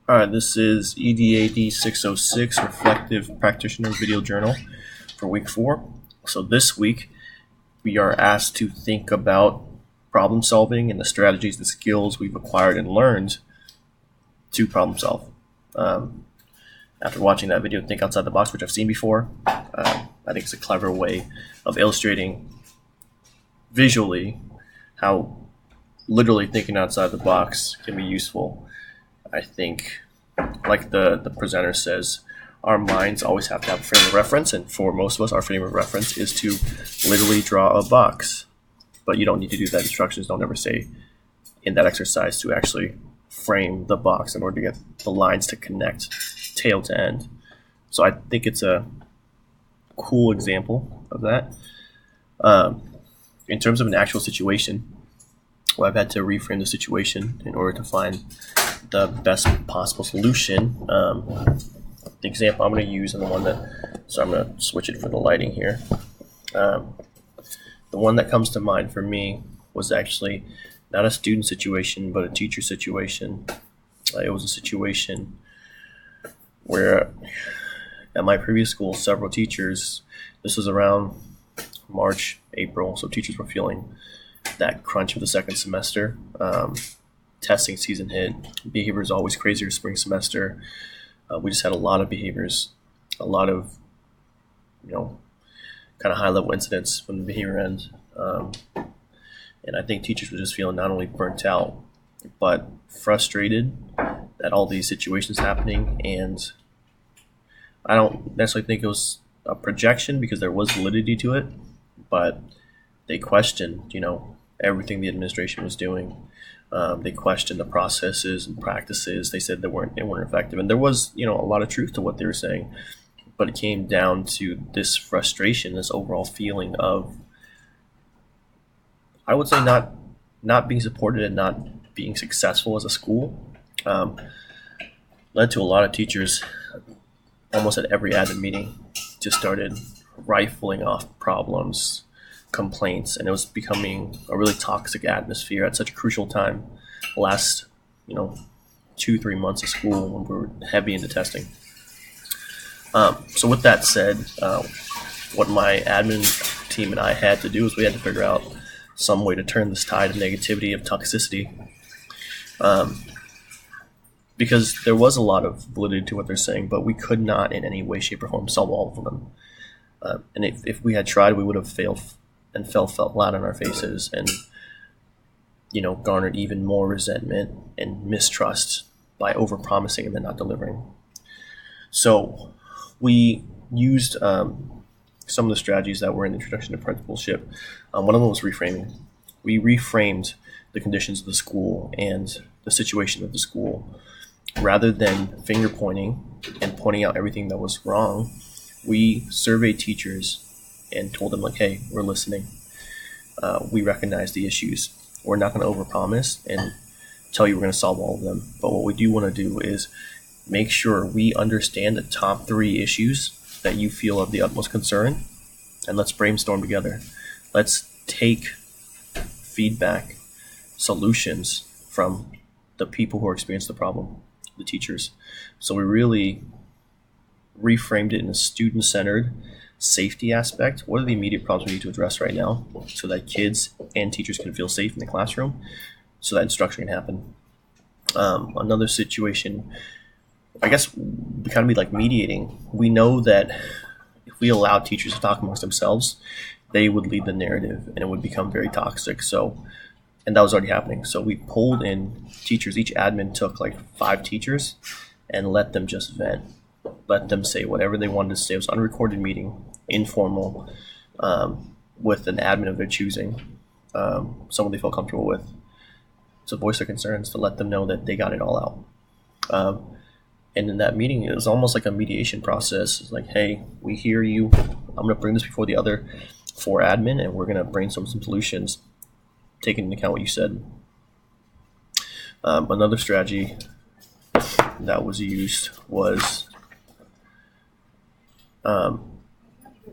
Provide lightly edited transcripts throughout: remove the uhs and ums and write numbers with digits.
All right, this is EDAD 606 Reflective Practitioner Video Journal for week 4. So this week we are asked to think about problem solving and the strategies and skills we've acquired and learned to problem solve. After watching that video, Think Outside the Box, which I've seen before, I think it's a clever way of illustrating visually how literally thinking outside the box can be useful. I think, like the presenter says, our minds always have to have a frame of reference, and for most of us, our frame of reference is to literally draw a box. But you don't need to do that. Instructions don't ever say in that exercise to actually frame the box in order to get the lines to connect tail to end. So I think it's a cool example of that. In terms of an actual situation, well, I've had to reframe the situation in order to find the best possible solution. The example I'm going to use and the one that, so I'm going to switch it for the lighting here. The one that comes to mind for me was actually not a student situation, but a teacher situation. It was a situation where at my previous school, several teachers, this was around March, April, so teachers were feeling that crunch of the second semester. Testing season hit. Behavior is always crazier spring semester. We just had a lot of behaviors, a lot of, kind of high level incidents when the behavior ends. And I think teachers were just feeling not only burnt out, but frustrated at all these situations happening. And I don't necessarily think it was a projection because there was validity to it, but they questioned, everything the administration was doing. They questioned the processes and practices. They said they weren't effective, and there was a lot of truth to what they were saying, but it came down to this frustration, this overall feeling of, I would say, not being supported and not being successful as a school. Led to a lot of teachers almost at every admin meeting just started rifling off problems, complaints, and it was becoming a really toxic atmosphere at such a crucial time. The last 2-3 months of school when we were heavy into testing. So with that said, what my admin team and I had to do is we had to figure out some way to turn this tide of negativity, of toxicity, because there was a lot of validity to what they're saying, but we could not in any way, shape, or form solve all of them. And if we had tried, we would have failed and fell flat on our faces and garnered even more resentment and mistrust by overpromising and then not delivering. So we used some of the strategies that were in the Introduction to Principalship. One of them was reframing. We reframed the conditions of the school and the situation of the school. Rather than finger pointing and pointing out everything that was wrong, we surveyed teachers and told them, hey, we're listening. We recognize the issues. We're not going to overpromise and tell you we're going to solve all of them. But what we do want to do is make sure we understand the top 3 issues that you feel of the utmost concern, and let's brainstorm together. Let's take feedback, solutions from the people who are experiencing the problem, the teachers. So we really reframed it in a student-centered safety aspect. What are the immediate problems we need to address right now so that kids and teachers can feel safe in the classroom so that instruction can happen? Another situation, I guess, we kind of be like mediating. We know that if we allow teachers to talk amongst themselves, they would lead the narrative and it would become very toxic. And that was already happening. So we pulled in teachers. Each admin took 5 teachers and let them just vent. Let them say whatever they wanted to say. It was an unrecorded meeting, informal, with an admin of their choosing, someone they felt comfortable with, to voice their concerns, to let them know that they got it all out. And in that meeting, it was almost like a mediation process. It's like, hey, we hear you. I'm going to bring this before the other 4 admin, and we're going to brainstorm some solutions, taking into account what you said. Another strategy that was used was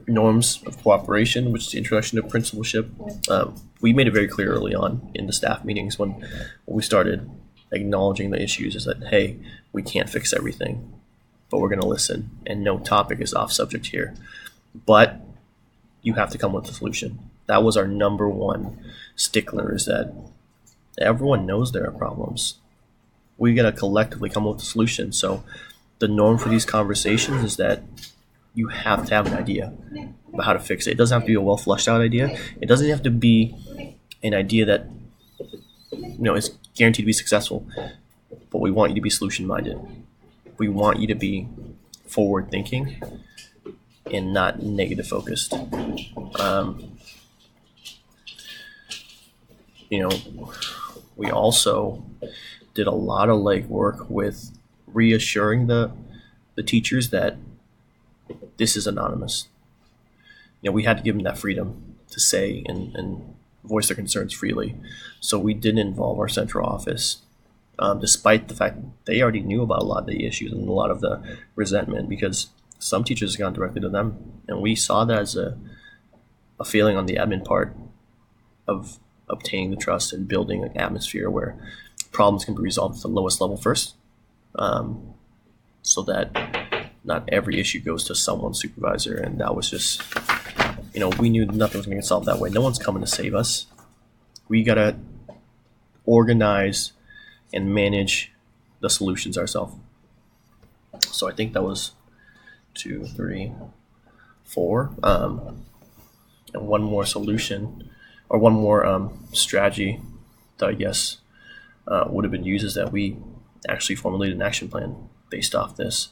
norms of cooperation, which is the introduction to principalship. We made it very clear early on in the staff meetings when we started acknowledging the issues is that, hey, we can't fix everything, but we're going to listen, and no topic is off subject here. But you have to come with a solution. That was our number one stickler, is that everyone knows there are problems. We got to collectively come up with a solution. So the norm for these conversations is that you have to have an idea about how to fix it. It doesn't have to be a well flushed out idea. It doesn't have to be an idea that is guaranteed to be successful. But we want you to be solution minded. We want you to be forward thinking and not negative focused. We also did a lot of legwork with reassuring the teachers that this is anonymous. We had to give them that freedom to say and voice their concerns freely. So we didn't involve our central office, despite the fact they already knew about a lot of the issues and a lot of the resentment, because some teachers had gone directly to them. And we saw that as a failing on the admin part of obtaining the trust and building an atmosphere where problems can be resolved at the lowest level first, so that not every issue goes to someone's supervisor. And that was just, we knew nothing was going to get solved that way. No one's coming to save us. We got to organize and manage the solutions ourselves. So I think that was 2, 3, 4. And one more solution, or one more strategy that I guess would have been used, is that we actually formulated an action plan based off this.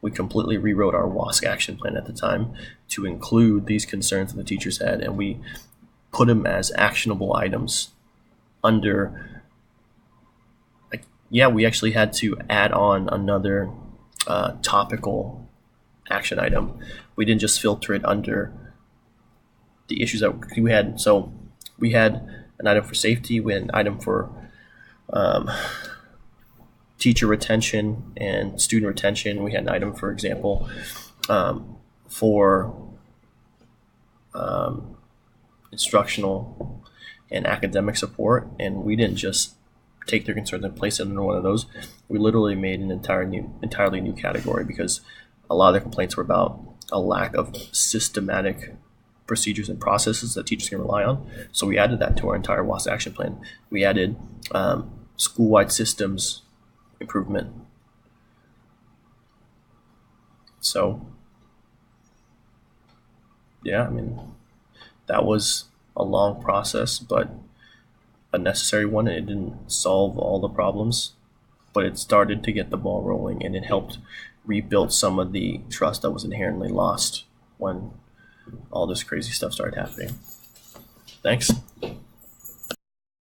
We completely rewrote our WASC action plan at the time to include these concerns that the teachers had, and we put them as actionable items under, we actually had to add on another topical action item. We didn't just filter it under the issues that we had. So we had an item for safety, we had an item for teacher retention and student retention. We had an item, for example, for instructional and academic support, and we didn't just take their concerns and place it under one of those. We literally made an entirely new category, because a lot of their complaints were about a lack of systematic procedures and processes that teachers can rely on. So we added that to our entire WASC action plan. We added school-wide systems improvement. So that was a long process, but a necessary one. It didn't solve all the problems, but it started to get the ball rolling, and it helped rebuild some of the trust that was inherently lost when all this crazy stuff started happening. Thanks.